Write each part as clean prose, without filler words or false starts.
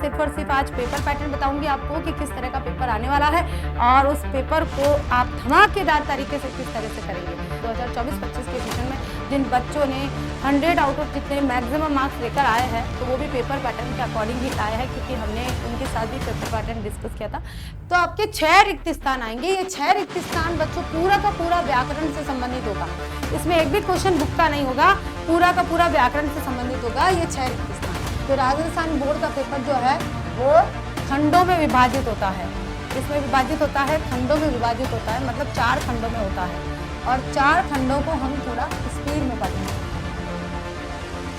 सिर्फ और सिर्फ आज पेपर पैटर्न बताऊंगी आपको कि किस तरह का पेपर आने वाला है और उस पेपर को आप धमाकेदार तरीके से किस तरह से करेंगे। 2024-25 के सेशन में जिन बच्चों ने 100 आउट ऑफ जितने मैक्सिमम मार्क्स लेकर आए हैं तो वो भी पेपर पैटर्न के अकॉर्डिंग ही आए हैं, क्योंकि हमने उनके साथ भी पेपर पैटर्न डिस्कस किया था। तो आपके 6 रिक्त स्थान आएंगे। ये 6 रिक्त स्थान बच्चों पूरा का पूरा व्याकरण से संबंधित होगा। इसमें एक भी क्वेश्चन बुक का नहीं होगा, पूरा का पूरा व्याकरण से संबंधित होगा ये 6 रिक्त स्थान। तो राजस्थान बोर्ड का पेपर जो है वो खंडों में विभाजित होता है। इसमें विभाजित होता है, खंडों में विभाजित होता है, मतलब 4 खंडों में होता है और 4 खंडों को हम थोड़ा स्पीड में पढ़ेंगे।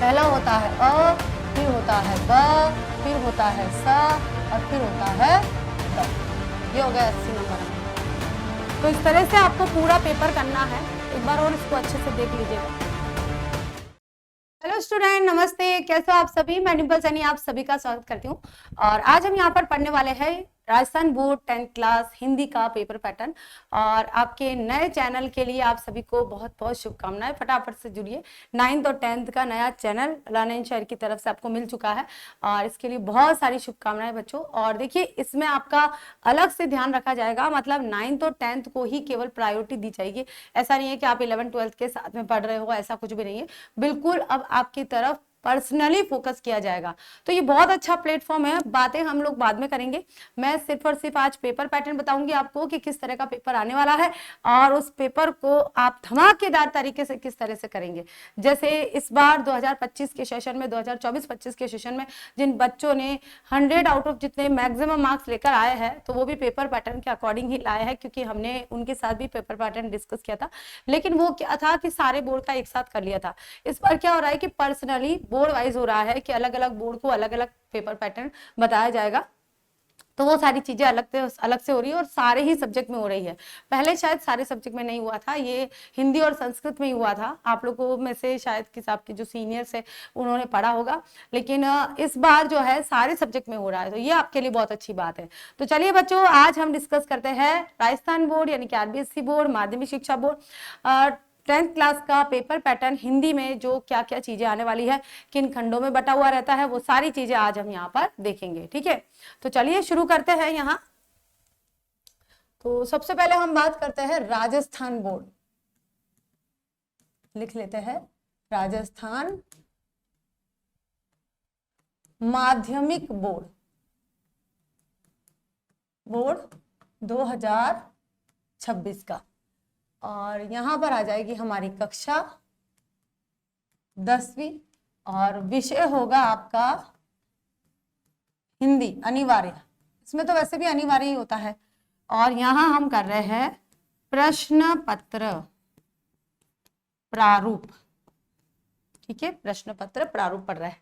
पहला होता है अ, फिर होता है ब, फिर होता है स और फिर होता है द। ये हो गया 80 नंबर। तो इस तरह से आपको पूरा पेपर करना है। एक बार और इसको अच्छे से देख लीजिएगा। हेलो स्टूडेंट, नमस्ते, कैसे हो आप सभी। मैं डिम्पल सैनी आप सभी का स्वागत करती हूँ। और आज हम यहाँ पर पढ़ने वाले हैं Rajasthan board 10th class Hindi का पेपर पैटर्न। और आपके नए चैनल के लिए आप सभी को बहुत बहुत शुभकामनाएं। फटाफट से जुड़िए। 9th और 10th का नया चैनल लर्न एंड शेयर की तरफ से आपको मिल चुका है और इसके लिए बहुत सारी शुभकामनाएं बच्चों। और देखिए, इसमें आपका अलग से ध्यान रखा जाएगा, मतलब 9th और 10th को ही केवल प्रायोरिटी दी जाएगी। ऐसा नहीं है कि आप 11th 12th के साथ में पढ़ रहे हो, ऐसा कुछ भी नहीं है। बिल्कुल अब आपकी तरफ पर्सनली फोकस किया जाएगा। तो ये बहुत अच्छा प्लेटफॉर्म है। बातें हम लोग बाद में करेंगे। मैं सिर्फ और सिर्फ आज पेपर पैटर्न बताऊंगी आपको कि किस तरह का पेपर आने वाला है और उस पेपर को आप धमाकेदार तरीके से किस तरह से करेंगे। जैसे इस बार 2025 के सेशन में 2024-25 के सेशन में जिन बच्चों ने 100 आउट ऑफ जितने मैक्सिमम मार्क्स लेकर आए हैं तो वो भी पेपर पैटर्न के अकॉर्डिंग ही लाए हैं, क्योंकि हमने उनके साथ भी पेपर पैटर्न डिस्कस किया था। लेकिन वो क्या था कि सारे बोर्ड का एक साथ कर लिया था। इस बार क्या हो रहा है कि पर्सनली बोर्ड वाइज हो रहा है कि अलग अलग बोर्ड को अलग अलग पेपर पैटर्न बताया जाएगा। तो वो सारी चीजें अलग से हो रही है और सारे ही सब्जेक्ट में हो रही है। पहले शायद सारे सब्जेक्ट में नहीं हुआ था, ये हिंदी और संस्कृत में ही हुआ था। आप लोगों में से शायद किस आपके जो सीनियर्स है उन्होंने पढ़ा होगा, लेकिन इस बार जो है सारे सब्जेक्ट में हो रहा है, तो ये आपके लिए बहुत अच्छी बात है। तो चलिए बच्चों, आज हम डिस्कस करते हैं राजस्थान बोर्ड यानी कि RBSE बोर्ड, माध्यमिक शिक्षा बोर्ड 10th क्लास का पेपर पैटर्न हिंदी में जो क्या क्या चीजें आने वाली है, किन खंडों में बटा हुआ रहता है, वो सारी चीजें आज हम यहाँ पर देखेंगे। ठीक है, तो चलिए शुरू करते हैं। यहाँ तो सबसे पहले हम बात करते हैं राजस्थान बोर्ड। लिख लेते हैं राजस्थान माध्यमिक बोर्ड 2026 का। और यहां पर आ जाएगी हमारी कक्षा 10वीं और विषय होगा आपका हिंदी अनिवार्य। इसमें तो वैसे भी अनिवार्य ही होता है। और यहां हम कर रहे हैं प्रश्न पत्र प्रारूप। ठीक है, प्रश्न पत्र प्रारूप पढ़ रहे हैं।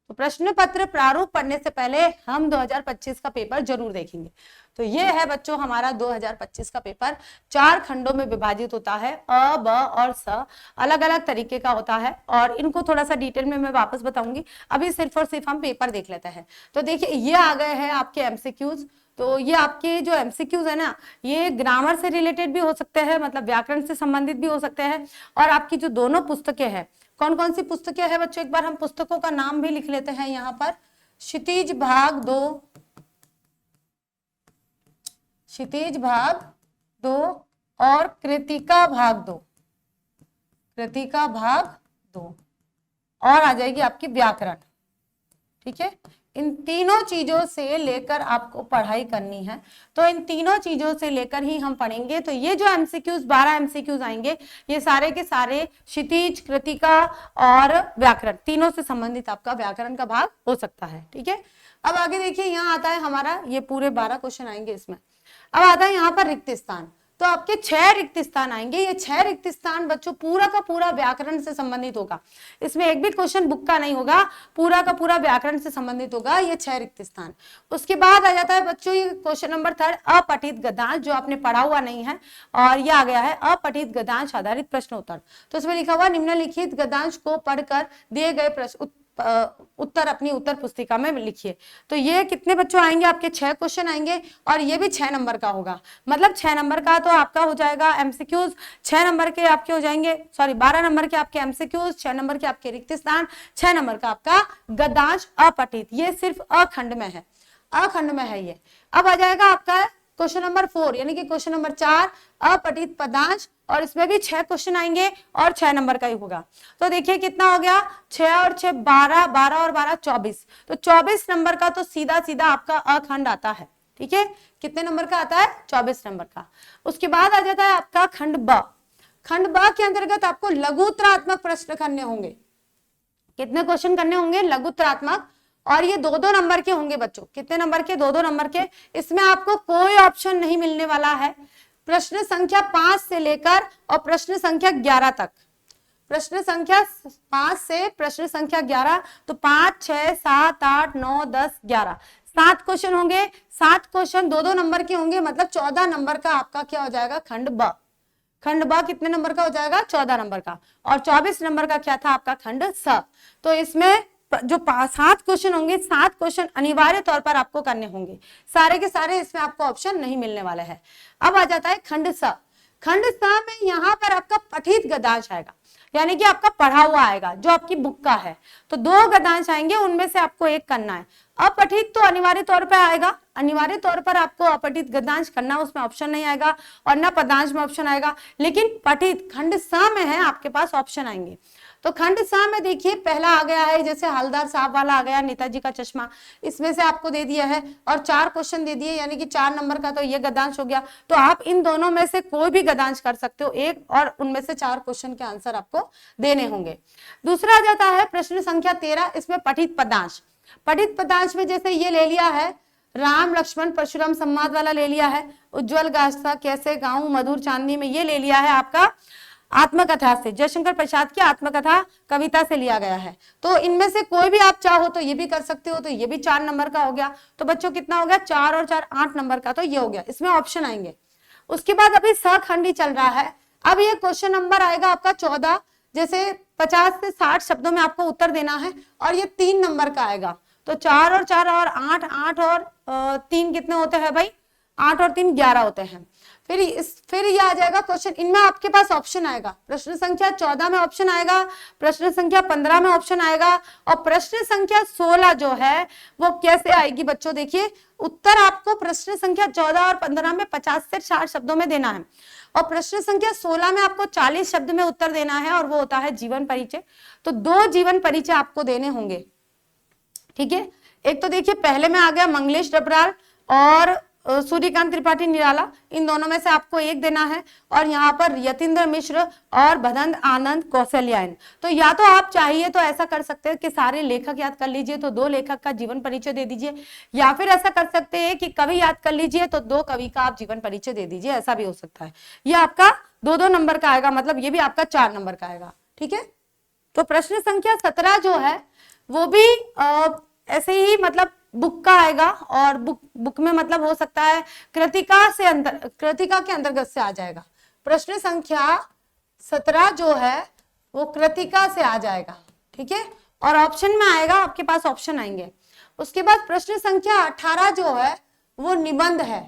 तो प्रश्न पत्र प्रारूप पढ़ने से पहले हम 2025 का पेपर जरूर देखेंगे। तो ये है बच्चों हमारा 2025 का पेपर। 4 खंडों में विभाजित होता है। अ, ब और स अलग अलग तरीके का होता है और इनको थोड़ा सा डिटेल में मैं वापस बताऊंगी। अभी सिर्फ और सिर्फ हम पेपर देख लेते हैं। तो देखिए, ये आ गए हैं आपके MCQs। तो ये आपके जो MCQs है ना, ये ग्रामर से रिलेटेड भी हो सकते हैं, मतलब व्याकरण से संबंधित भी हो सकते हैं। और आपकी जो दोनों पुस्तकें हैं, कौन कौन सी पुस्तकें हैं बच्चों, एक बार हम पुस्तकों का नाम भी लिख लेते हैं यहाँ पर। क्षितिज भाग 2, क्षितिज भाग 2 और कृतिका भाग 2, कृतिका भाग 2 और आ जाएगी आपकी व्याकरण। ठीक है, इन तीनों चीजों से लेकर आपको पढ़ाई करनी है। तो इन तीनों चीजों से लेकर ही हम पढ़ेंगे। तो ये जो MCQs 12 MCQs आएंगे, ये सारे के सारे क्षितिज, कृतिका और व्याकरण तीनों से संबंधित आपका व्याकरण का भाग हो सकता है। ठीक है, अब आगे देखिए, यहाँ आता है हमारा, ये पूरे 12 क्वेश्चन आएंगे इसमें। अब आता है यहाँ पर रिक्त स्थान। तो आपके 6 रिक्त स्थान आएंगे। ये 6 रिक्त स्थान बच्चों पूरा का पूरा व्याकरण से संबंधित होगा। इसमें एक भी क्वेश्चन बुक का नहीं होगा, पूरा का पूरा व्याकरण से संबंधित होगा ये 6 रिक्त स्थान। उसके बाद आ जाता है बच्चों ये क्वेश्चन नंबर 3, अपठित गद्यांश, जो आपने पढ़ा हुआ नहीं है। और ये आ गया है अपठित गद्यांश आधारित प्रश्न उत्तर। तो इसमें लिखा हुआ निम्नलिखित गद्यांश को पढ़कर दिए गए उत्तर अपनी उत्तर पुस्तिका में लिखिए। तो ये कितने बच्चों आएंगे आपके 6 क्वेश्चन आएंगे और ये भी 6 नंबर का होगा। मतलब 6 नंबर का तो आपका हो जाएगा एमसीक्यूज, 6 नंबर के आपके हो जाएंगे, सॉरी 12 नंबर के आपके एमसीक्यूज, 6 नंबर के आपके रिक्त स्थान, 6 नंबर का आपका गद्यांश अपठित। ये सिर्फ अखंड में है, अखंड में है ये। अब आ जाएगा आपका क्वेश्चन नंबर 4 यानी कि क्वेश्चन नंबर 4 अपठित पदांश, और इसमें भी 6 क्वेश्चन आएंगे और 6 नंबर का ही होगा। तो देखिए कितना हो गया, 6 और 6 12, 12 और 12 24। तो 24 नंबर का तो सीधा सीधा आपका अखंड आता है। ठीक है, कितने नंबर का आता है, 24 नंबर का। उसके बाद आ जाता है आपका खंड ब। खंड ब के अंतर्गत आपको लघुत्तरात्मक प्रश्न करने होंगे। कितने क्वेश्चन करने होंगे, लघुत्तरात्मक, और ये 2-2 नंबर के होंगे बच्चों। कितने नंबर के, 2-2 नंबर के। इसमें आपको कोई ऑप्शन नहीं मिलने वाला है। प्रश्न संख्या 5 से लेकर और प्रश्न संख्या 11 तक, प्रश्न संख्या 5 से प्रश्न संख्या 11, तो 5, 6, 7, 8, 9, 10, 11, 7 क्वेश्चन होंगे। 7 क्वेश्चन 2-2 नंबर के होंगे, मतलब 14 नंबर का आपका क्या हो जाएगा, खंड ब। खंड ब कितने नंबर का हो जाएगा, 14 नंबर का। और 24 नंबर का क्या था आपका, खंड स। तो इसमें जो 7 क्वेश्चन होंगे, 7 क्वेश्चन अनिवार्य तौर पर आपको करने होंगे, सारे के सारे। इसमें आपको ऑप्शन नहीं मिलने वाला है। अब आ जाता है खंड स। खंड स में यहाँ पर आपका पठित गद्यांश आएगा, यानी कि आपका पढ़ा हुआ आएगा, जो आपकी बुक का है। तो 2 गद्यांश आएंगे, उनमें से आपको एक करना है। अपठित तो अनिवार्य तौर पर आएगा, अनिवार्य तौर पर आपको अपठित गद्यांश करना, उसमें ऑप्शन नहीं आएगा, और ना पदांश में ऑप्शन आएगा। लेकिन पठित खंड स में है, आपके पास ऑप्शन आएंगे। तो खंड स में देखिए पहला आ गया है, जैसे हलदार साहब वाला आ गया, नेताजी का चश्मा, इसमें से आपको दे दिया है, और 4 क्वेश्चन दे दिए, यानी कि 4 नंबर का तो ये गद्यांश हो गया। तो आप इन दोनों में से कोई भी गद्यांश कर सकते हो एक, और उनमें से 4 क्वेश्चन के आंसर आपको देने होंगे। दूसरा आ जाता है प्रश्न संख्या 13, इसमें पठित पदांश। पठित पदांश में जैसे ये ले लिया है, राम लक्ष्मण परशुराम संवाद वाला ले लिया है, उज्जवल गाथा कैसे गाऊं मधुर चांदनी में ये ले लिया है आपका आत्मकथा से, जयशंकर प्रसाद की आत्मकथा कविता से लिया गया है। तो इनमें से कोई भी आप चाहो तो ये भी कर सकते हो। तो ये भी 4 नंबर का हो गया। तो बच्चों कितना हो गया, 4 और 4 8 नंबर का, तो ये हो गया। इसमें ऑप्शन आएंगे। उसके बाद अभी सखंडी चल रहा है। अब ये क्वेश्चन नंबर आएगा आपका 14, जैसे 50 से 60 शब्दों में आपको उत्तर देना है, और ये 3 नंबर का आएगा। तो 4 और 4 और 8, 8 और 3 कितने होते हैं भाई, 8 और 3 11 होते हैं। फिर ये आ जाएगा क्वेश्चन, इनमें आपके पास ऑप्शन आएगा। प्रश्न संख्या 14 में ऑप्शन आएगा, प्रश्न संख्या 15 में ऑप्शन आएगा, और प्रश्न संख्या 16 जो है वो कैसे आएगी बच्चों, देखिए उत्तर आपको प्रश्न संख्या 14 और 15 में 50 से 60 शब्दों में देना है, और प्रश्न संख्या 16 में आपको 40 शब्द में उत्तर देना है, और वो होता है जीवन परिचय। तो 2 जीवन परिचय आपको देने होंगे। ठीक है, एक तो देखिए पहले में आ गया मंगलेश डबराल और सूर्यकांत त्रिपाठी निराला, इन दोनों में से आपको एक देना है, और यहाँ पर यतीन्द्र मिश्र और भदंत आनंद कौशल्यायन। तो या तो आप चाहिए तो ऐसा कर सकते हैं कि सारे लेखक याद कर लीजिए, तो 2 लेखक का जीवन परिचय दे दीजिए, या फिर ऐसा कर सकते हैं कि कवि याद कर लीजिए, तो 2 कवि का आप जीवन परिचय दे दीजिए, ऐसा भी हो सकता है। ये आपका 2-2 नंबर का आएगा, मतलब ये भी आपका 4 नंबर का आएगा। ठीक है, तो प्रश्न संख्या 17 जो है वो भी ऐसे ही मतलब बुक का आएगा, और बुक में मतलब हो सकता है कृतिका के अंतर्गत से आ जाएगा। प्रश्न संख्या 17 जो है वो कृतिका से आ जाएगा। ठीक है, और ऑप्शन में आएगा, आपके पास ऑप्शन आएंगे। उसके बाद प्रश्न संख्या 18 जो है वो निबंध है।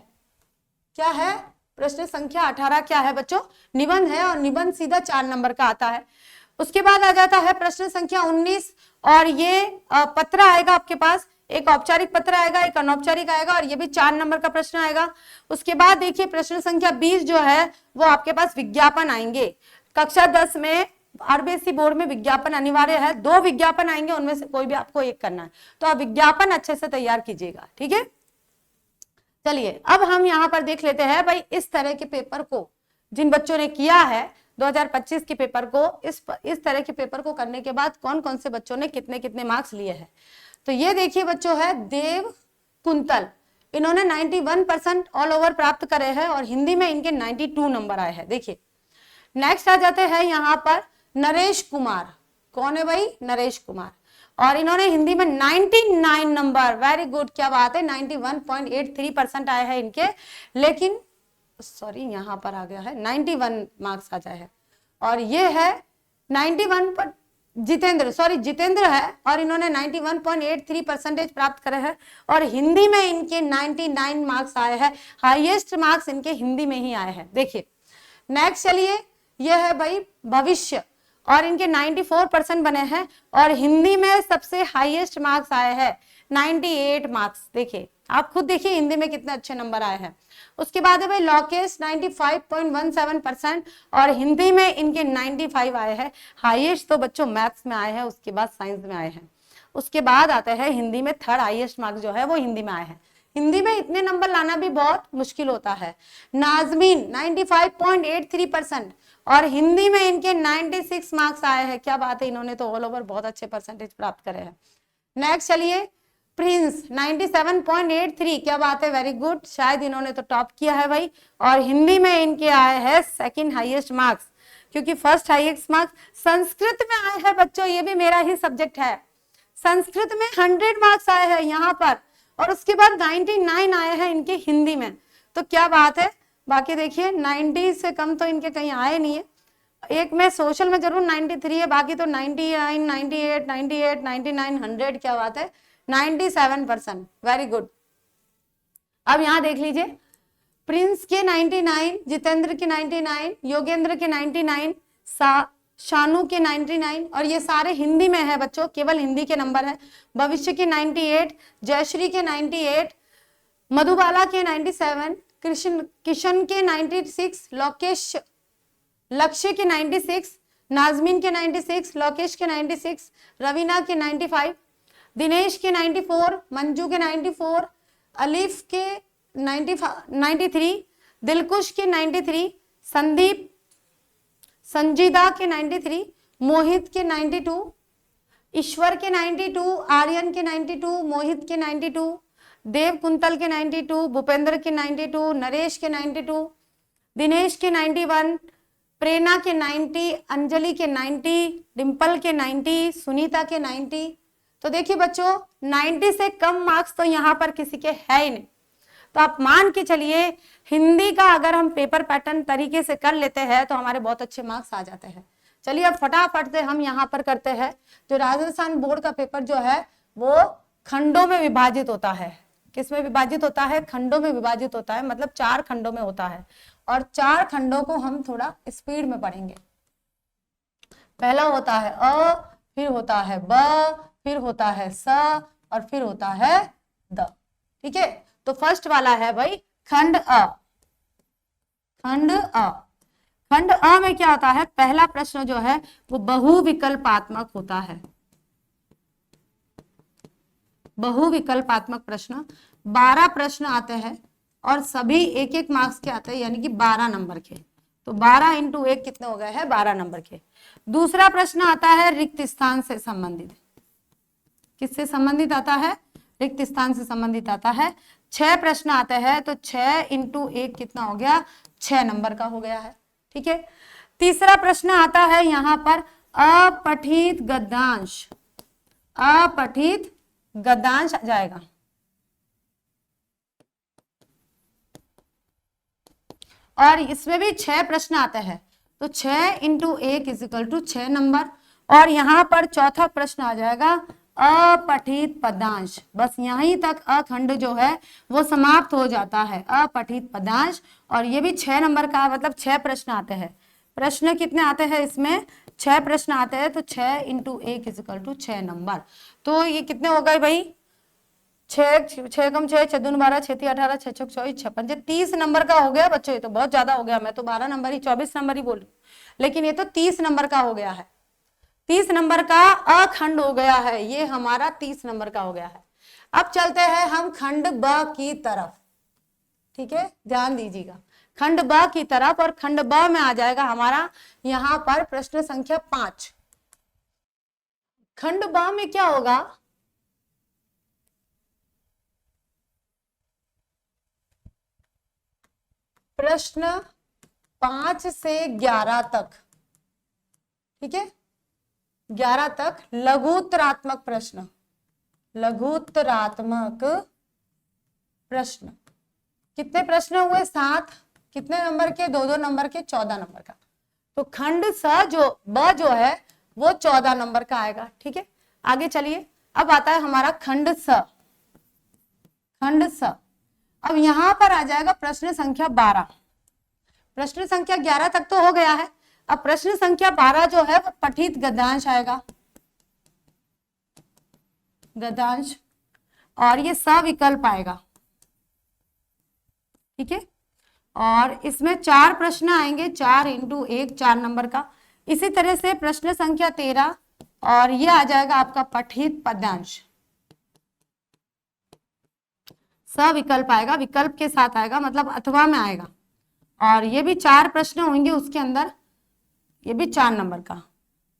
क्या है, प्रश्न संख्या 18 क्या है बच्चों, निबंध है, और निबंध सीधा 4 नंबर का आता है। उसके बाद आ जाता है प्रश्न संख्या 19, और ये पत्र आएगा आपके पास, एक औपचारिक पत्र आएगा, एक अनौपचारिक आएगा, और ये भी 4 नंबर का प्रश्न आएगा। उसके बाद देखिए प्रश्न संख्या 20 जो है वो आपके पास विज्ञापन आएंगे। कक्षा 10 में आरबीएसई बोर्ड में विज्ञापन अनिवार्य है, 2 विज्ञापन आएंगे, उनमें से कोई भी आपको एक करना है। तो आप विज्ञापन अच्छे से तैयार कीजिएगा। ठीक है, चलिए अब हम यहाँ पर देख लेते हैं भाई इस तरह के पेपर को जिन बच्चों ने किया है 2025 के पेपर को, इस तरह के पेपर को करने के बाद कौन कौन से बच्चों ने कितने कितने मार्क्स लिए हैं। तो ये देखिए बच्चों है देव कुंतल, इन्होंने 91% ऑल ओवर प्राप्त करे हैं, और हिंदी में इनके 92 नंबर आए हैं। देखिए नेक्स्ट आ जाते हैं यहाँ पर नरेश कुमार। कौन है भाई, नरेश कुमार, और इन्होंने हिंदी में 99 नंबर, वेरी गुड, क्या बात है, 91.83% आए हैं इनके, लेकिन सॉरी यहाँ पर आ गया है 91 मार्क्स आ जाए है, और ये है 91 पर जितेंद्र है और इन्होंने 91.83% प्राप्त करे हैं और हिंदी में इनके 99 मार्क्स आए हैं। हाईएस्ट मार्क्स इनके हिंदी में ही आए हैं। देखिए नेक्स्ट चलिए, यह है भाई भविष्य और इनके 94% बने हैं और हिंदी में सबसे हाईएस्ट मार्क्स आए हैं 98 मार्क्स। देखिए आप खुद देखिए हिंदी में कितने अच्छे नंबर आए हैं। उसके बाद है भाई लोकेश 95.17% और हिंदी में इनके 95 आए हैं। हाईएस्ट तो बच्चों मैथ्स में आए हैं, उसके बाद साइंस में आए हैं। उसके बाद आते हैं हिंदी में थर्ड हाईएस्ट मार्क्स जो है वो हिंदी में आए हैं। हिंदी में इतने नंबर लाना भी बहुत मुश्किल होता है। नाजमीन 95.83% और हिंदी में इनके 96 मार्क्स आए हैं। क्या बात है, इन्होंने तो ऑल ओवर बहुत अच्छे परसेंटेज प्राप्त करे हैं। नेक्स्ट चलिए, प्रिंस 97.83, क्या बात है, वेरी गुड, शायद इन्होंने तो टॉप किया है भाई। और हिंदी में इनके आए हैं सेकंड हाईएस्ट मार्क्स, क्योंकि फर्स्ट हाईएस्ट मार्क्स संस्कृत में आए हैं बच्चों, ये भी मेरा ही सब्जेक्ट है। संस्कृत में 100 मार्क्स आए हैं यहाँ पर और उसके बाद 99 आए हैं इनके हिंदी में, तो क्या बात है। बाकी देखिए 90 से कम तो इनके कहीं आए नहीं है। एक में सोशल में जरूर 93 है, बाकी तो 99, 98, 98, 99, 100, क्या बात है, 97%, वेरी गुड। अब यहां देख लीजिए, प्रिंस के 99, जितेंद्र के 99, योगेंद्र के 99, शानू के 99 और ये सारे हिंदी में है बच्चों, केवल हिंदी के नंबर है। भविष्य के 98, जयश्री के 98, मधुबाला के 97, किशन के 96, लक्ष्य के 96, नाजमीन के 96, लोकेश के 96, रवीना के 95, दिनेश के 94, मंजू के 94, अलीफ के 93, दिलकुश के 93, संदीप संजीदा के 93, मोहित के 92, ईश्वर के 92, आर्यन के 92, मोहित के 92, देव कुंतल के 92, भूपेंद्र के 92, नरेश के 92, दिनेश के 91, प्रेरणा के 90, अंजलि के 90, डिम्पल के 90, सुनीता के 90। तो देखिए बच्चों 90 से कम मार्क्स तो यहाँ पर किसी के है ही नहीं। तो आप मान के चलिए हिंदी का अगर हम पेपर पैटर्न तरीके से कर लेते हैं तो हमारे बहुत अच्छे मार्क्स आ जाते हैं। चलिए अब फटाफट से हम यहाँ पर करते हैं। जो राजस्थान बोर्ड का पेपर जो है वो खंडों में विभाजित होता है। किस में विभाजित होता है? खंडों में विभाजित होता है, मतलब 4 खंडों में होता है और 4 खंडों को हम थोड़ा स्पीड में पढ़ेंगे। पहला होता है अ, फिर होता है ब, फिर होता है स और फिर होता है द। ठीक है, तो फर्स्ट वाला है भाई खंड अ। खंड अ, खंड अ में क्या होता है? पहला प्रश्न जो है वो बहुविकल्पात्मक होता है। बहुविकल्पात्मक प्रश्न 12 प्रश्न आते हैं और सभी 1-1 मार्क्स के आते हैं, यानी कि 12 नंबर के। तो 12 × 1 कितने हो गए हैं? 12 नंबर के। दूसरा प्रश्न आता है रिक्त स्थान से संबंधित। किससे संबंधित आता है? रिक्त स्थान से संबंधित आता है। 6 प्रश्न आते हैं, तो 6 × 1 कितना हो गया? 6 नंबर का हो गया है। ठीक है, तीसरा प्रश्न आता है यहाँ पर अपठित गद्यांश। अपठित गद्यांश आ जाएगा। और इसमें भी 6 प्रश्न आते हैं, तो 6 × 1 = 6 नंबर। और यहाँ पर चौथा प्रश्न आ जाएगा अपठित पदांश। बस यहीं तक अखंड जो है वो समाप्त हो जाता है, अपठित पदांश। और ये भी 6 नंबर का, मतलब 6 प्रश्न आते हैं। प्रश्न कितने आते हैं इसमें? 6 प्रश्न आते हैं, तो 6 × 1 = 6 नंबर। तो ये कितने हो गए भाई? 6 × 6 = 6, 6 × 2 = 12, 6 × 3 = 18, 6 × 4 = 24, 6 × 5 = 30 नंबर का हो गया बच्चों। ये तो बहुत ज्यादा हो गया। मैं तो 12 नंबर ही, 24 नंबर ही बोल रही हूँ, लेकिन ये तो 30 नंबर का हो गया है। 30 नंबर का अखंड हो गया है, ये हमारा 30 नंबर का हो गया है। अब चलते हैं हम खंड ब की तरफ। ठीक है, ध्यान दीजिएगा, खंड ब की तरफ। और खंड ब में आ जाएगा हमारा यहाँ पर प्रश्न संख्या 5। खंड ब में क्या होगा? प्रश्न 5 से 11 तक। ठीक है, 11 तक लघुत्तरात्मक प्रश्न। लघुत्तरात्मक प्रश्न कितने प्रश्न हुए? 7। कितने नंबर के? 2-2 नंबर के, 14 नंबर का। तो खंड ब जो है वो 14 नंबर का आएगा। ठीक है, आगे चलिए। अब आता है हमारा खंड स। खंड स, अब यहां पर आ जाएगा प्रश्न संख्या 12। प्रश्न संख्या 11 तक तो हो गया है। अब प्रश्न संख्या 12 जो है वो पठित गद्यांश आएगा, गद्यांश, और ये सविकल्प आएगा। ठीक है, और इसमें 4 प्रश्न आएंगे, 4 × 1 4 नंबर का। इसी तरह से प्रश्न संख्या 13, और ये आ जाएगा आपका पठित पद्यांश, सविकल्प आएगा, विकल्प के साथ आएगा, मतलब अथवा में आएगा। और ये भी 4 प्रश्न होंगे उसके अंदर, ये भी 4 नंबर का।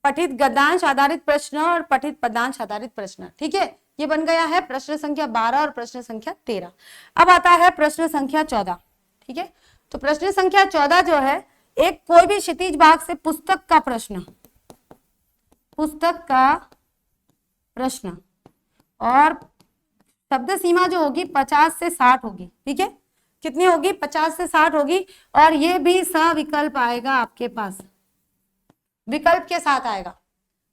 पठित गद्यांश आधारित प्रश्न और पठित पद्यांश आधारित प्रश्न। ठीक है, ये बन गया है प्रश्न संख्या 12 और प्रश्न संख्या 13। अब आता है प्रश्न संख्या 14। ठीक है, तो प्रश्न संख्या 14 जो है, एक कोई भी क्षितिज भाग से पुस्तक का प्रश्न, पुस्तक का प्रश्न, और शब्द सीमा जो होगी 50 से 60 होगी। ठीक है, कितनी होगी? 50 से 60 होगी, और ये भी सविकल्प आएगा आपके पास, विकल्प के साथ आएगा,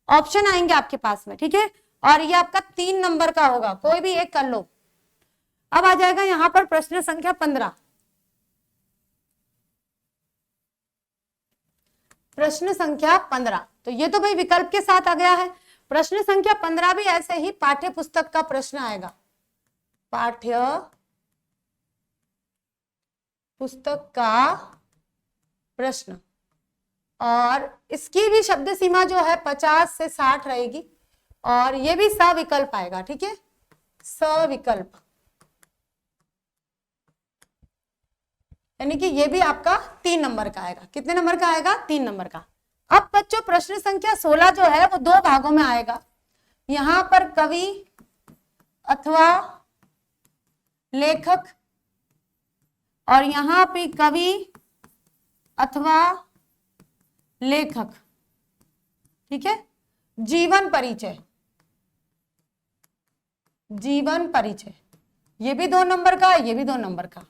ऑप्शन आएंगे आपके पास में। ठीक है, और ये आपका 3 नंबर का होगा, कोई भी एक कर लो। अब आ जाएगा यहां पर प्रश्न संख्या 15। प्रश्न संख्या 15, तो ये तो भाई विकल्प के साथ आ गया है। प्रश्न संख्या 15 भी ऐसे ही पाठ्य पुस्तक का प्रश्न आएगा, पाठ्य पुस्तक का प्रश्न, और इसकी भी शब्द सीमा जो है 50 से 60 रहेगी, और ये भी सविकल्प आएगा। ठीक है, सविकल्प, यानी कि ये भी आपका 3 नंबर का आएगा। कितने नंबर का आएगा? 3 नंबर का। अब बच्चों प्रश्न संख्या 16 जो है वो 2 भागों में आएगा। यहां पर कवि अथवा लेखक, और यहां पे कवि अथवा लेखक। ठीक है, जीवन परिचय, जीवन परिचय, ये भी 2 नंबर का, ये भी 2 नंबर का।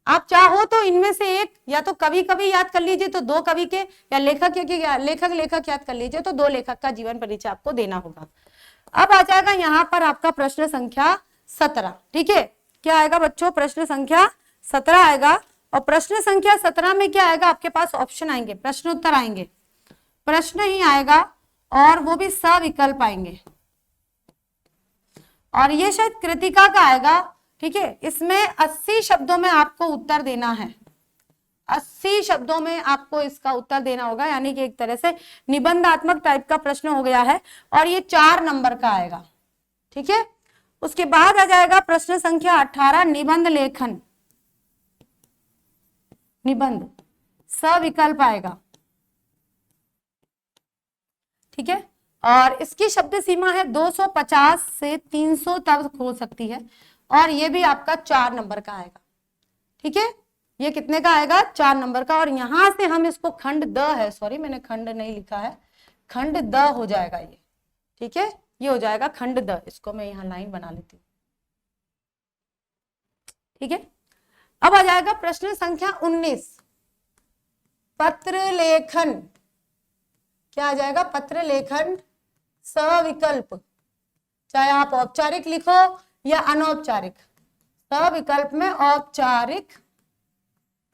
आप चाहो तो इनमें से एक, या तो कवि कवि याद कर लीजिए तो 2 कवि के, या लेखक लेखक लेखक याद कर लीजिए तो 2 लेखक का जीवन परिचय आपको देना होगा। अब आ जाएगा यहाँ पर आपका प्रश्न संख्या 17। ठीक है, क्या आएगा बच्चों? प्रश्न संख्या 17 आएगा, और प्रश्न संख्या 17 में क्या आएगा? आपके पास ऑप्शन आएंगे, प्रश्न उत्तर आएंगे, प्रश्न ही आएगा, और वो भी सविकल्प आएंगे, और ये शायद कृतिका का आएगा। ठीक है, इसमें 80 शब्दों में आपको उत्तर देना है, 80 शब्दों में आपको इसका उत्तर देना होगा, यानी कि एक तरह से निबंधात्मक टाइप का प्रश्न हो गया है, और ये 4 नंबर का आएगा। ठीक है, उसके बाद आ जाएगा प्रश्न संख्या 18, निबंध लेखन, निबंध, सविकल्प आएगा। ठीक है, और इसकी शब्द सीमा है 250 से 300 तक हो सकती है, और ये भी आपका 4 नंबर का आएगा। ठीक है, ये कितने का आएगा? 4 नंबर का। और यहां से हम इसको खंड द है, सॉरी मैंने खंड नहीं लिखा है, खंड द हो जाएगा ये। ठीक है, ये हो जाएगा खंड द, इसको मैं यहाँ लाइन बना लेती हूँ। ठीक है, अब आ जाएगा प्रश्न संख्या 19, पत्र लेखन। क्या आ जाएगा? पत्र लेखन सविकल्प, चाहे आप औपचारिक लिखो या अनौपचारिक, सविकल्प में औपचारिक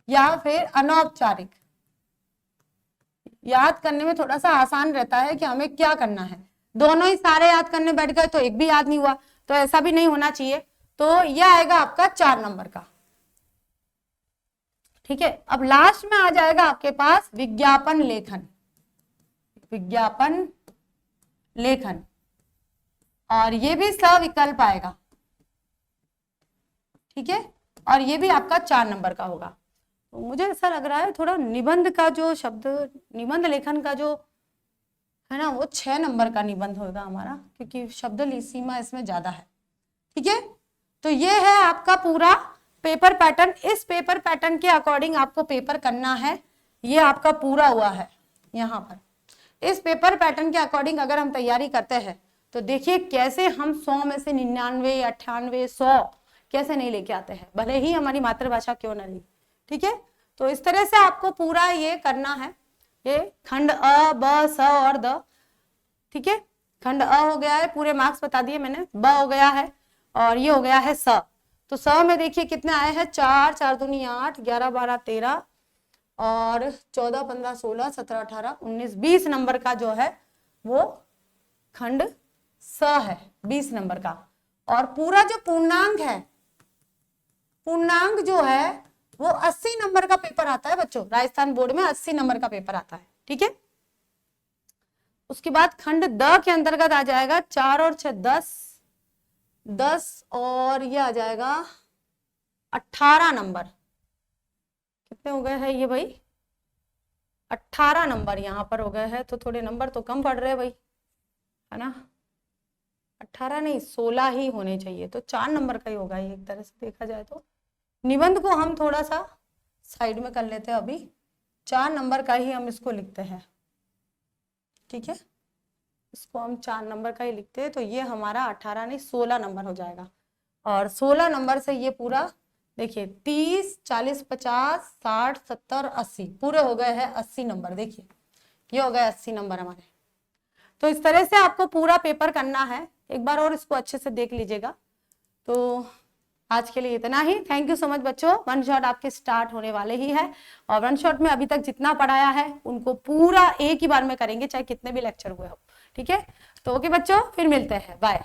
या फिर अनौपचारिक। याद करने में थोड़ा सा आसान रहता है कि हमें क्या करना है, दोनों ही सारे याद करने बैठ गए तो एक भी याद नहीं हुआ, तो ऐसा भी नहीं होना चाहिए। तो यह आएगा आपका 4 नंबर का। ठीक है, अब लास्ट में आ जाएगा आपके पास विज्ञापन लेखन, विज्ञापन लेखन, और ये भी सविकल्प आएगा। ठीक है, और ये भी आपका 4 नंबर का होगा। तो मुझे ऐसा लग रहा है थोड़ा निबंध का जो शब्द, निबंध लेखन का जो है ना, वो 6 नंबर का निबंध होगा हमारा, क्योंकि शब्द सीमा इसमें ज्यादा है। ठीक है, तो ये है आपका पूरा पेपर पैटर्न। इस पेपर पैटर्न के अकॉर्डिंग आपको पेपर करना है, ये आपका पूरा हुआ है। यहाँ पर इस पेपर पैटर्न के अकॉर्डिंग अगर हम तैयारी करते हैं तो देखिए कैसे हम 100 में से 99, 98, 100 कैसे नहीं लेके आते हैं, भले ही हमारी मातृभाषा क्यों ना ली। ठीक है, तो इस तरह से आपको पूरा ये करना है, ये खंड अ, ब, स और द। ठीक है, खंड अ हो गया है, पूरे मार्क्स बता दिए मैंने, ब हो गया है और ये हो गया है स। तो स में देखिए कितने आए हैं, 4, 4 दूनी 8, 11 12 13 और 14 15 16 17 18 19 20 नंबर का जो है वो खंड स है, 20 नंबर का। और पूरा जो पूर्णांक है, पूर्णांक जो है वो 80 नंबर का पेपर आता है बच्चों, राजस्थान बोर्ड में 80 नंबर का पेपर आता है, ठीक है। उसके बाद खंड द के अंतर्गत आ जाएगा 4 और 6 10, 10 और ये आ जाएगा 18 नंबर। कितने हो गए हैं ये भाई, 18 नंबर यहाँ पर हो गए हैं, तो थोड़े नंबर तो कम पड़ रहे हैं भाई, है ना। 18 नहीं 16 ही होने चाहिए, तो 4 नंबर का ही होगा ये एक तरह से देखा जाए तो। निबंध को हम थोड़ा सा साइड में कर लेते हैं अभी, 4 नंबर का ही हम इसको लिखते हैं, ठीक है, इसको हम 4 नंबर का ही लिखते हैं। तो ये हमारा 18 नहीं 16 नंबर हो जाएगा। और 16 नंबर से ये पूरा देखिए 30 40 50 60 70 80 पूरे हो गए हैं 80 नंबर। देखिए ये हो गए 80 नंबर हमारे। तो इस तरह से आपको पूरा पेपर करना है, एक बार और इसको अच्छे से देख लीजिएगा। तो आज के लिए इतना ही। थैंक यू सो मच बच्चों। वन शॉट आपके स्टार्ट होने वाले ही है और वन शॉट में अभी तक जितना पढ़ाया है उनको पूरा एक ही बार में करेंगे, चाहे कितने भी लेक्चर हुए हो, ठीक है। तो ओके बच्चों, फिर मिलते हैं, बाय।